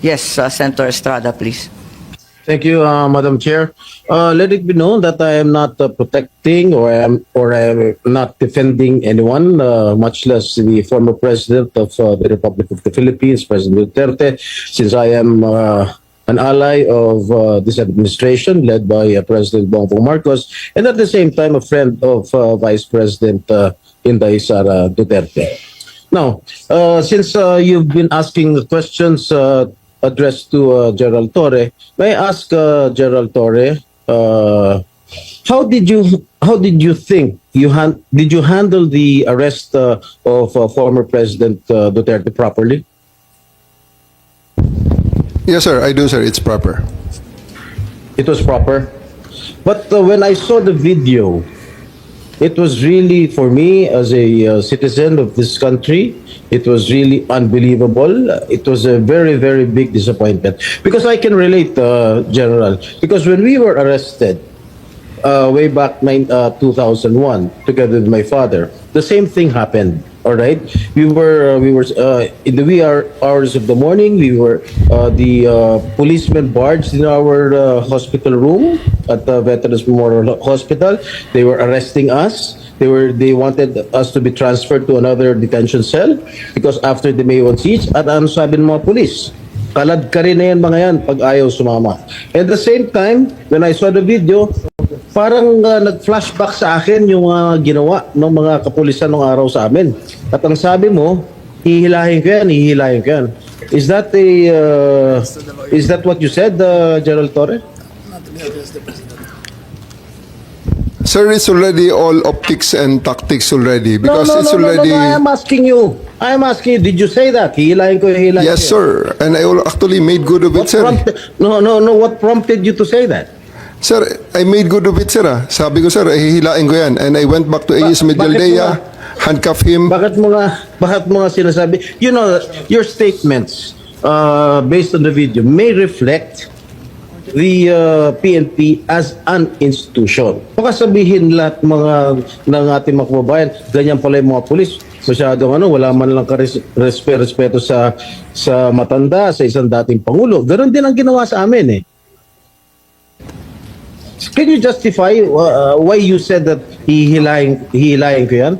Yes, Senator Estrada, please. Thank you, Madam Chair. Let it be known that I am not protecting or I am not defending anyone, much less the former president of the Republic of the Philippines, President Duterte, since I am an ally of this administration led by President Bongbong Marcos, and at the same time a friend of Vice President Inday Sara Duterte. Now, since you've been asking the questions addressed to Gerald Torre, may I ask Gerald Torre, how did you think did you handle the arrest of former President Duterte properly? Yes, sir. I do, sir. It's proper. It was proper, but when I saw the video, it was really, for me as a citizen of this country, it was really unbelievable. It was a very, very big disappointment. Because I can relate, General. Because when we were arrested way back 2001, together with my father, the same thing happened. All right, we were in the wee hours of the morning. We were the policemen barged in our hospital room at the Veterans Memorial Hospital. They were arresting us. They wanted us to be transferred to another detention cell because after the Maywan siege, at ano sabi ng mga police? Kalad ka rin na yan mga yan pag ayaw sumama. At the same time, when I saw the video, parang nag-flashback sa akin yung ginawa ng mga kapulisan ng araw sa amin. At ang sabi mo, hihilahin ko yan. Is that what you said, Gerald Torre? Sir, it's already all optics and tactics already because it's already. No, I am asking you, did you say that? Hihilahin ko. Yes, sir. And I actually made good of it, sir. No, what prompted you to say that? Sir, I made good of it, sir. Sabi ko, sir, hihilain ko yan. And I went back to AS Medialdea, handcuff him. Bakit mo nga sinasabi? You know, your statements based on the video may reflect the PNP as an institution. Baka sabihin lahat ng ating mga kababayan, ganyan pala yung mga pulis. Masyadong wala man lang respeto sa matanda, sa isang dating pangulo. Ganon din ang ginawa sa amin eh. Can you justify why you said that hihilahin ko yan?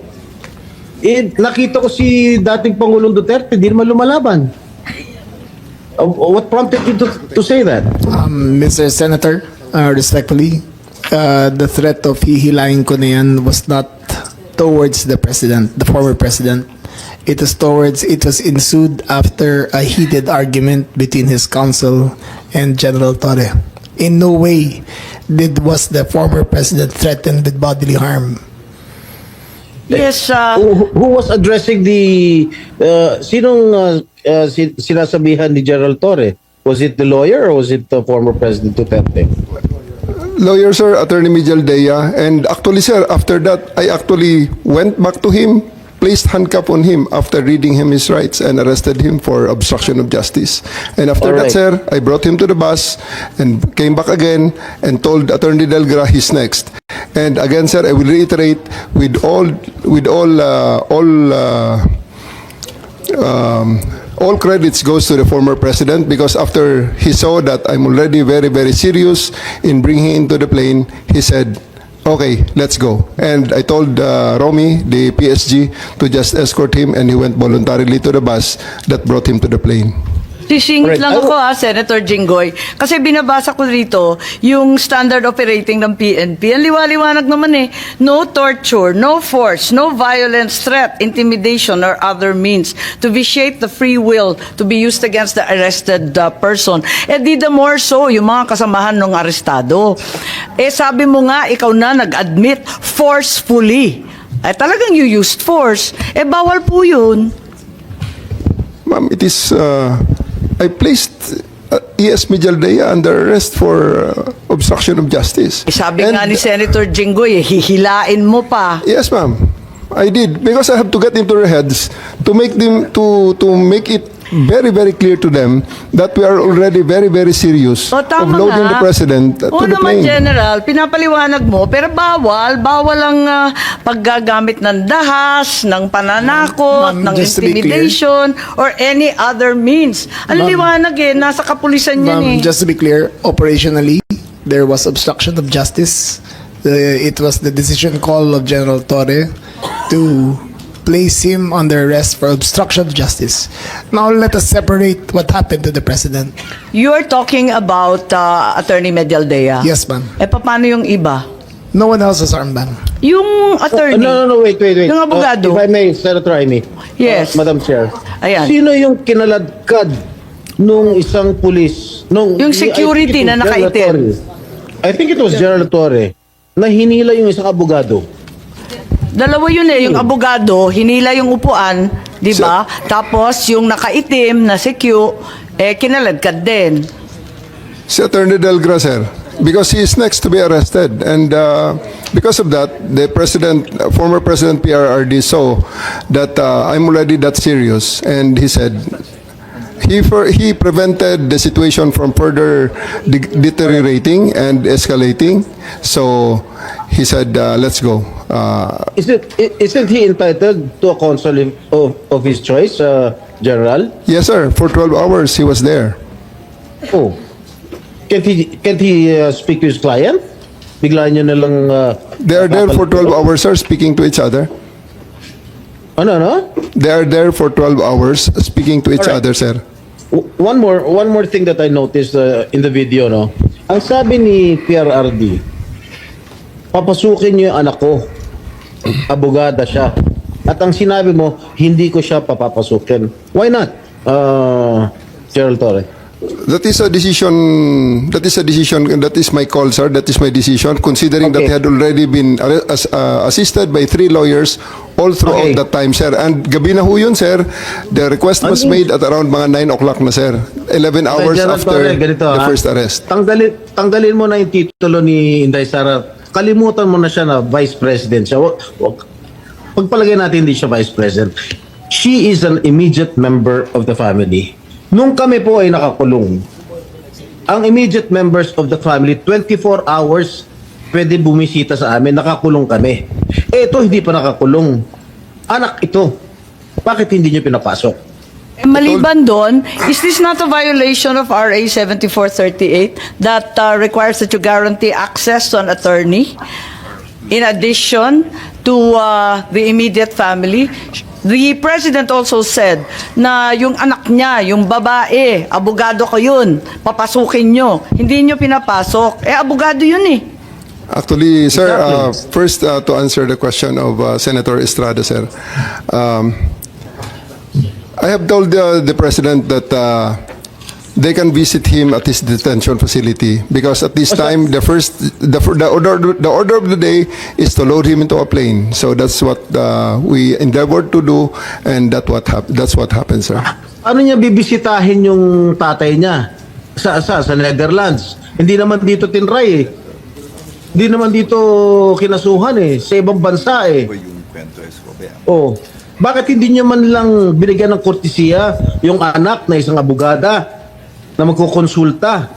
Nakita ko si dating Pangulong Duterte, di naman lumalaban. What prompted you to say that? Mr. Senator, respectfully, the threat of hihilahin ko na yan was not towards the president, the former president. It was ensued after a heated argument between his counsel and General Torre. In no way was the former president threatened with bodily harm. Yes, Who was addressing the sinasabihan ni Gerald Torre? Was it the lawyer or was it the former President Duterte? Lawyer, sir, Attorney Medialdea. And actually, sir, after that, I actually went back to him, placed handcuff on him after reading him his rights and arrested him for obstruction of justice. And after All that, right. sir, I brought him to the bus and came back again and told Attorney Delgra he's next. And again, sir, I will reiterate all credits goes to the former president because after he saw that I'm already very, very serious in bringing him into the plane, he said, okay, let's go. And I told Romy, the PSG, to just escort him and he went voluntarily to the bus that brought him to the plane. sisingit lang ako Senator Jinggoy. Kasi binabasa ko rito yung standard operating ng PNP. Ang liwaliwanag naman eh. No torture, no force, no violence, threat, intimidation, or other means to vitiate the free will to be used against the arrested person. Eh di the more so, yung mga kasamahan ng arestado. Eh sabi mo nga, ikaw na nag-admit forcefully. Eh talagang you used force. Eh bawal po yun. Ma'am, it is, I placed ES Medialdea under arrest for obstruction of justice. Eh, sabi And, nga ni Senator Jinggoy, hihilain mo pa. Yes, ma'am. I did because I have to get into their heads to make them to make it very, very clear to them that we are already very, very serious O, of tama loading the nga. president to Oo the naman, plane. General, pinapaliwanag mo, pero bawal ang paggagamit ng dahas, ng pananakot, Ma'am, ng just to be clear. intimidation, or any other means. Ang Ma'am. liwanag nasa kapulisan yan Ma'am, eh. just to be clear, operationally, there was obstruction of justice. It was the decision call of General Torre to place him under arrest for obstruction of justice. Now let us separate what happened to the president. You're talking about Attorney Medialdea. Yes, ma'am. Paano yung iba? No one else was armed, ma'am. Yung attorney. No, wait. Yung abogado. If I may, Senator Amy. Yes. Madam Chair. Ayan. Sino yung kinaladkad nung isang pulis? Yung security na nakaitim. I think it was General Torre na hinila yung isang abogado. Dalawa yun yung abogado, hinila yung upuan, di ba? Tapos yung nakaitim na si Q, kinaladkad din. Si Attorney Delgra, sir, because he is next to be arrested. And because of that, the president, former President PRRD saw that I'm already that serious. And he said, he prevented the situation from further deteriorating and escalating. So he said, let's go. Isn't he entitled to a counsel of his choice, General? Yes, sir. For 12 hours, he was there. Oh. Can't he speak to his client? Bigla niya na lang... They are there for 12 hours, sir, speaking to each other. Ano? They are there for 12 hours speaking to each Alright. other, sir. One more thing that I noticed in the video, no? Ang sabi ni PRRD, papasukin niyo yung anak ko. Abogada siya. At ang sinabi mo, hindi ko siya papapasukin. Why not, Gerald Torre? That is a decision. That is my call, sir. That is my decision. Considering that Okay. he had already been assisted by 3 lawyers all throughout Okay. that time, sir. And gabi na ho yun, sir. The request was Ano? made at around mga 9 o'clock na, sir. 11 hours Gerald after Torre, ganito, the ha? first arrest. Tanggalin mo na yung titulo ni Inday Sara. Kalimutan mo na siya na Vice President siya. Pagpalagay natin hindi siya Vice President. She is an immediate member of the family. Nung kami po ay nakakulong, ang immediate members of the family, 24 hours pwede bumisita sa amin, nakakulong kami. Ito hindi pa nakakulong. Anak ito. Bakit hindi niyo pinapasok? Maliban doon, is this not a violation of RA 7438 that requires that you guarantee access to an attorney? In addition to the immediate family, the President also said na yung anak niya, yung babae, abogado ko yun, papasukin nyo. Hindi nyo pinapasok. Abogado yun eh. Actually, sir, Exactly. first to answer the question of Senator Estrada, sir. I have told the president that they can visit him at his detention facility because at this time the order of the day is to load him into a plane. So that's what we endeavored to do, and that's what happened, sir. Ano niya bibisitahin yung tatay niya sa Netherlands? Hindi naman dito tinray eh. Hindi naman dito kinasuhan eh. Sa ibang bansa eh. Oh, bakit hindi niya man lang binigyan ng kortesiya yung anak na isang abogada na magkukonsulta?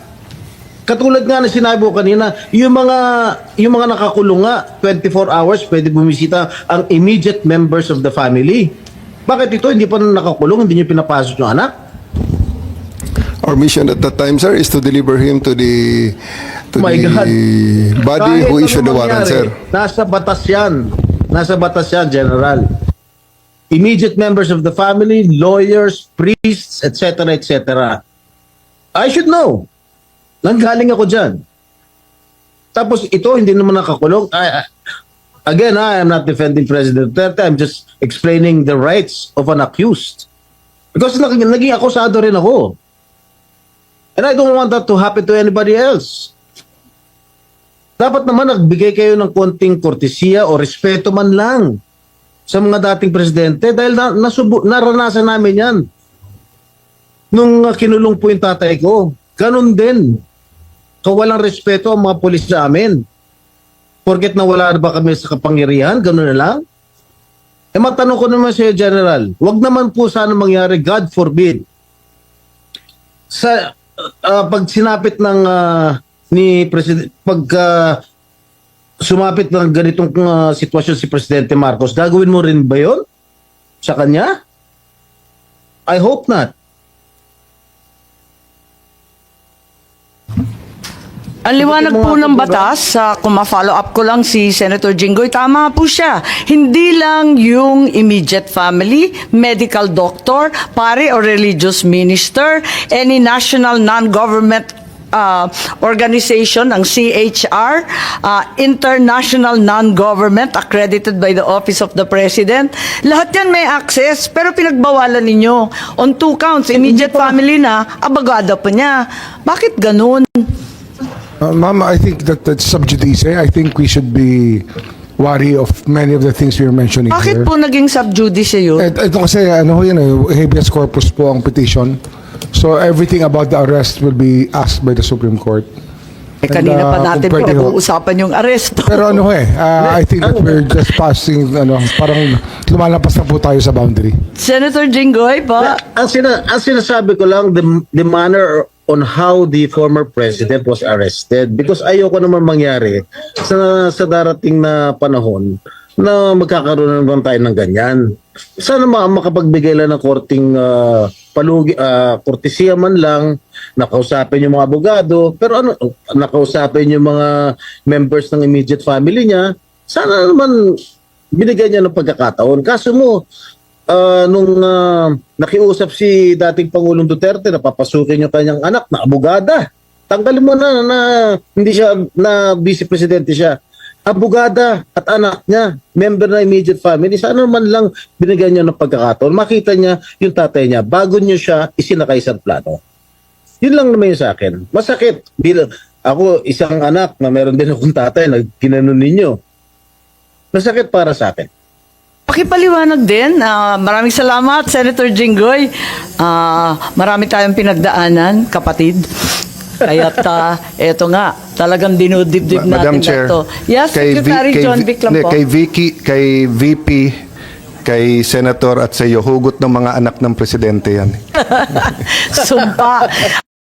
Katulad nga na sinabi ko kanina, yung mga nakakulong nga, 24 hours pwede bumisita ang immediate members of the family. Bakit ito hindi pa nakakulong, hindi niyo pinapasok yung anak? Our mission at that time, sir, is to deliver him to the My God. body Kahit who ano issued the warrant, mangyari, sir. Nasa batas yan. Nasa batas yan, General. Immediate members of the family, lawyers, priests, etc., etc. I should know. Nanggaling ako dyan. Tapos ito, hindi naman nakakulong. Again, I am not defending President Duterte. I'm just explaining the rights of an accused. Because naging akusado rin ako. And I don't want that to happen to anybody else. Dapat naman nagbigay kayo ng konting kortesiya o respeto man lang sa mga dating presidente dahil naranasan namin yan. Nung kinulong po yung tatay ko, ganun din. Kawalang respeto ang mga pulis sa amin. Porket nawala na ba kami sa kapangyarihan, ganun na lang? Matanong ko naman sa'yo, General, wag naman po sana mangyari, God forbid, sa pag sinapit ng ni president sumapit ng ganitong sitwasyon si Presidente Marcos, gagawin mo rin ba 'yon sa kanya? I hope not. Ang liwanag po ng batas, kung ma-follow up ko lang si Senator Jinggoy, tama po siya. Hindi lang yung immediate family, medical doctor, pare or religious minister, any national non-government organization, ang CHR, international non-government accredited by the Office of the President. Lahat yan may access, pero pinagbawalan ninyo. On 2 counts, immediate family na, abogado pa niya. Bakit ganun? Ma'am, I think that's sub judice. I think we should be wary of many of the things you're mentioning Bakit here. po naging sub judice yun? Ito kasi, ano ho yan, habeas corpus po ang petition. So everything about the arrest will be asked by the Supreme Court. Kanina pa natin kung pwede ho. pag-uusapan yung aresto. Pero ano ho I think that we're just passing, parang lumalampas na po tayo sa boundary. Senator Jinggoy pa? Ang sinasabi ko lang, the manner on how the former president was arrested, because ayoko naman mangyari sa darating na panahon na magkakaroon naman tayo ng ganyan. Sana makapagbigay lang ng korting kortesiya man lang, nakausapin yung mga abogado, pero nakausapin yung mga members ng immediate family niya, sana naman binigyan niya ng pagkakataon. Kaso mo, nung nakiusap si dating Pangulong Duterte na papasukin yung kanyang anak na abogada, tanggalin mo na hindi siya, na vice presidente siya. Abogada at anak niya, member na immediate family, sana naman lang binigyan niya ng pagkakataon. Makita niya yung tatay niya bago niyo siya isinakay sa plano. Yun lang naman yung sa akin. Masakit. Ako, isang anak na meron din akong tatay na ginanon ninyo. Masakit para sa akin. Pakipaliwanag din. Maraming salamat, Senator Jinggoy. Marami tayong pinagdaanan, kapatid. Kaya't eto nga, talagang dinudibdib natin Madam Chair, to. Yes, Secretary John Vic lang po. Kay VP, kay Senator at sa iyo, hugot ng mga anak ng presidente yan. Sumpa.